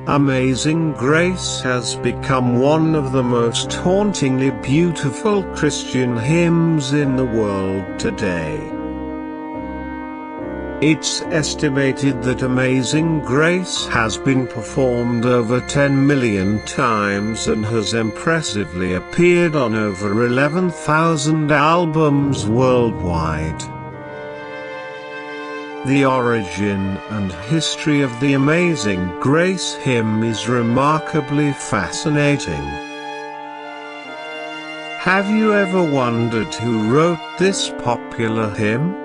Amazing Grace has become one of the most hauntingly beautiful Christian hymns in the world today. It's estimated that Amazing Grace has been performed over 10 million times and has impressively appeared on over 11,000 albums worldwide. The origin and history of the Amazing Grace hymn is remarkably fascinating. Have you ever wondered who wrote this popular hymn?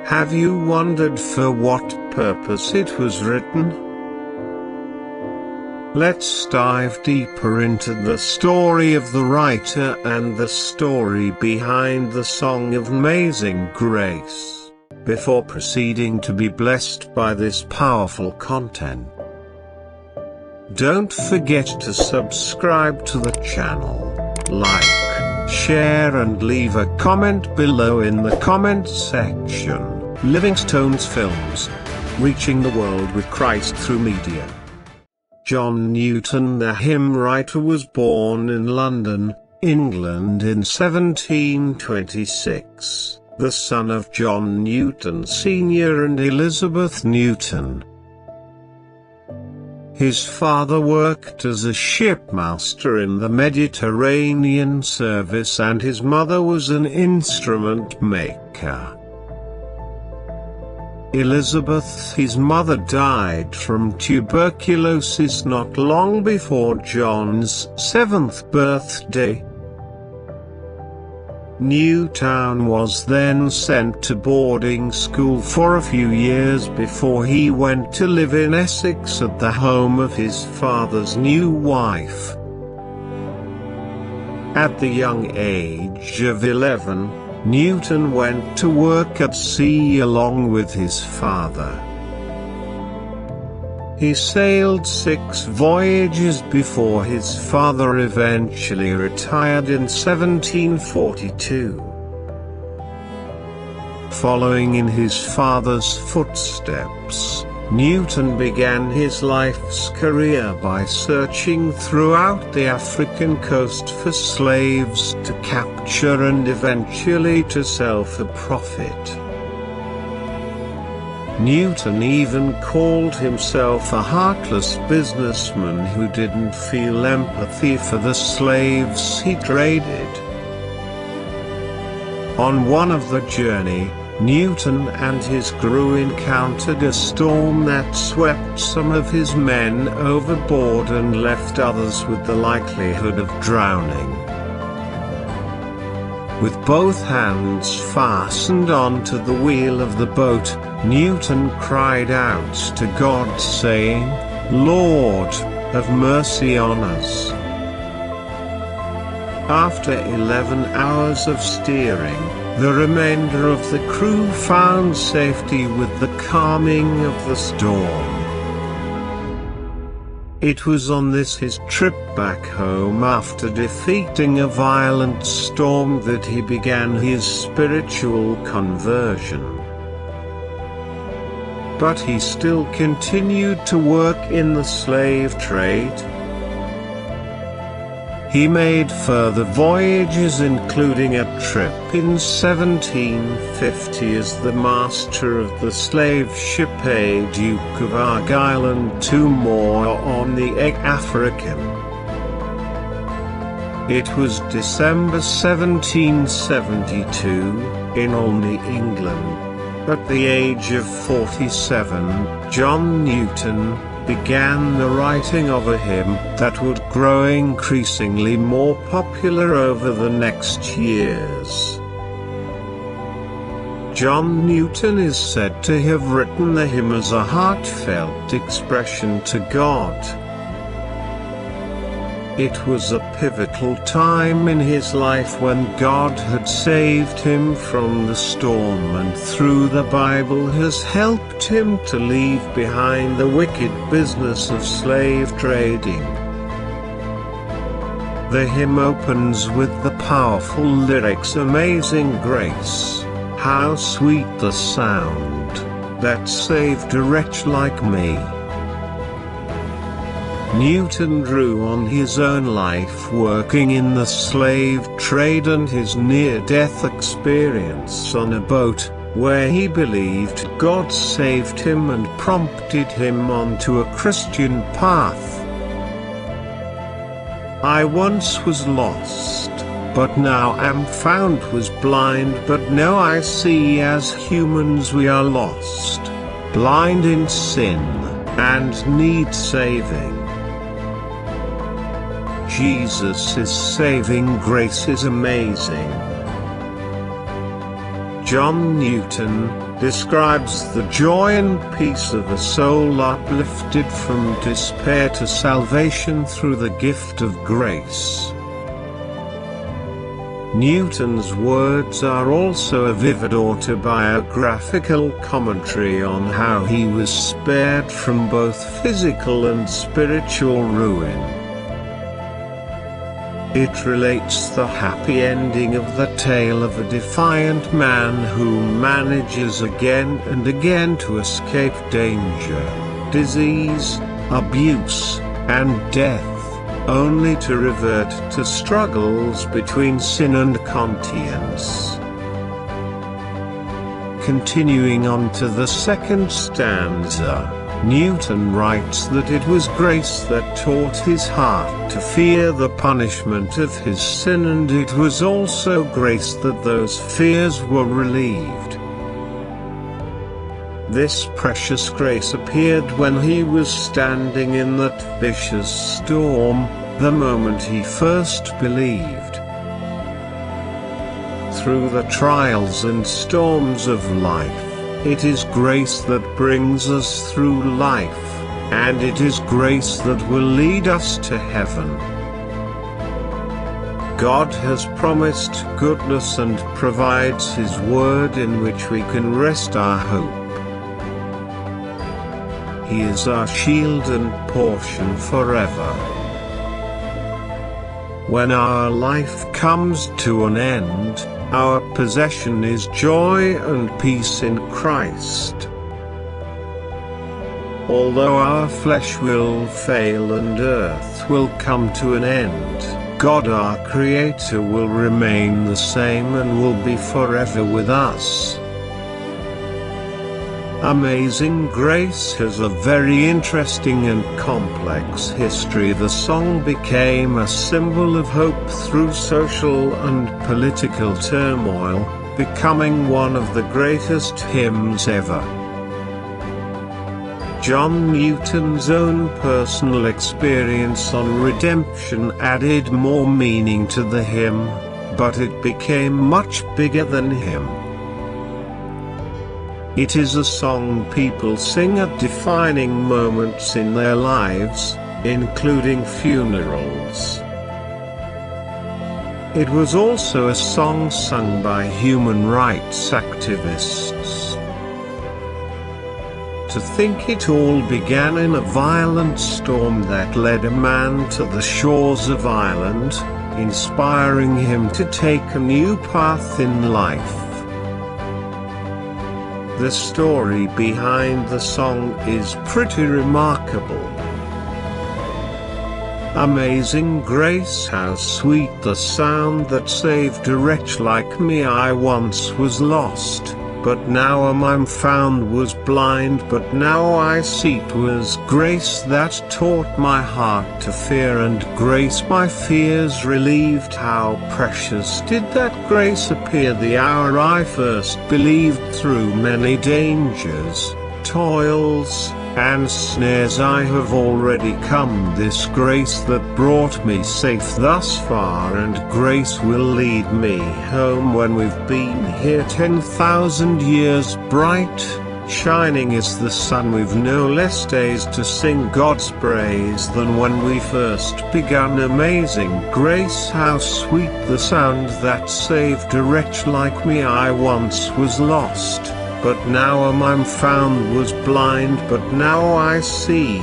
Have you wondered for what purpose it was written? Let's dive deeper into the story of the writer and the story behind the song of Amazing Grace, before proceeding to be blessed by this powerful content. Don't forget to subscribe to the channel, like, share and leave a comment below in the comment section. Livingstone's Films, reaching the world with Christ through media. John Newton, the hymn writer, was born in London, England in 1726, the son of John Newton Sr. and Elizabeth Newton. His father worked as a shipmaster in the Mediterranean service and his mother was an instrument maker. Elizabeth, his mother, died from tuberculosis not long before John's 7th birthday. Newton was then sent to boarding school for a few years before he went to live in Essex at the home of his father's new wife. At the young age of 11, Newton went to work at sea along with his father. He sailed 6 voyages before his father eventually retired in 1742. Following in his father's footsteps, Newton began his life's career by searching throughout the African coast for slaves to capture and eventually to sell for profit. Newton even called himself a heartless businessman who didn't feel empathy for the slaves he traded. On one of the journey, Newton and his crew encountered a storm that swept some of his men overboard and left others with the likelihood of drowning. With both hands fastened onto the wheel of the boat, Newton cried out to God saying, "Lord, have mercy on us." After 11 hours of steering, the remainder of the crew found safety with the calming of the storm. It was on this his trip back home after defeating a violent storm that he began his spiritual conversion. But he still continued to work in the slave trade. He made further voyages, including a trip in 1750 as the master of the slave ship A Duke of Argyll and 2 more on the African. It was December 1772, in Olney, England. At the age of 47, John Newton began the writing of a hymn that would grow increasingly more popular over the next years. John Newton is said to have written the hymn as a heartfelt expression to God. It was a pivotal time in his life when God had saved him from the storm and through the Bible has helped him to leave behind the wicked business of slave trading. The hymn opens with the powerful lyrics, "Amazing grace, how sweet the sound, that saved a wretch like me." Newton drew on his own life working in the slave trade and his near-death experience on a boat, where he believed God saved him and prompted him onto a Christian path. I once was lost, but now am found, was blind, but now I see. As humans we are lost, blind in sin, and need saving. Jesus' saving grace is amazing. John Newton describes the joy and peace of a soul uplifted from despair to salvation through the gift of grace. Newton's words are also a vivid autobiographical commentary on how he was spared from both physical and spiritual ruin. It relates the happy ending of the tale of a defiant man who manages again and again to escape danger, disease, abuse, and death, only to revert to struggles between sin and conscience. Continuing on to the second stanza, Newton writes that it was grace that taught his heart to fear the punishment of his sin, and it was also grace that those fears were relieved. This precious grace appeared when he was standing in that vicious storm, the moment he first believed. Through the trials and storms of life, it is grace that brings us through life, and it is grace that will lead us to heaven. God has promised goodness and provides His word in which we can rest our hope. He is our shield and portion forever. When our life comes to an end, our possession is joy and peace in Christ. Although our flesh will fail and earth will come to an end, God our Creator will remain the same and will be forever with us. Amazing Grace has a very interesting and complex history. The song became a symbol of hope through social and political turmoil, becoming one of the greatest hymns ever. John Newton's own personal experience on redemption added more meaning to the hymn, but it became much bigger than him. It is a song people sing at defining moments in their lives, including funerals. It was also a song sung by human rights activists. To think it all began in a violent storm that led a man to the shores of Ireland, inspiring him to take a new path in life. The story behind the song is pretty remarkable. Amazing grace, how sweet the sound that saved a wretch like me. I once was lost, but now am I'm found, was blind, but now I see. 'Twas grace that taught my heart to fear, and grace my fears relieved. How precious did that grace appear the hour I first believed. Through many dangers, toils, and snares I have already come. This grace that brought me safe thus far, and grace will lead me home when we've been here 10,000 years. Bright, shining is the sun, we've no less days to sing God's praise than when we first begun. Amazing grace, how sweet the sound that saved a wretch like me. I once was lost, but now am I'm found, was blind, but now I see.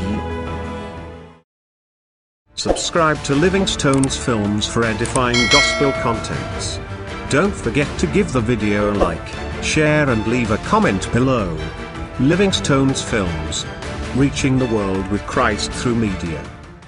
Subscribe to Living Stones Films for edifying gospel contents. Don't forget to give the video a like, share and leave a comment below. Living Stones Films, reaching the world with Christ through media.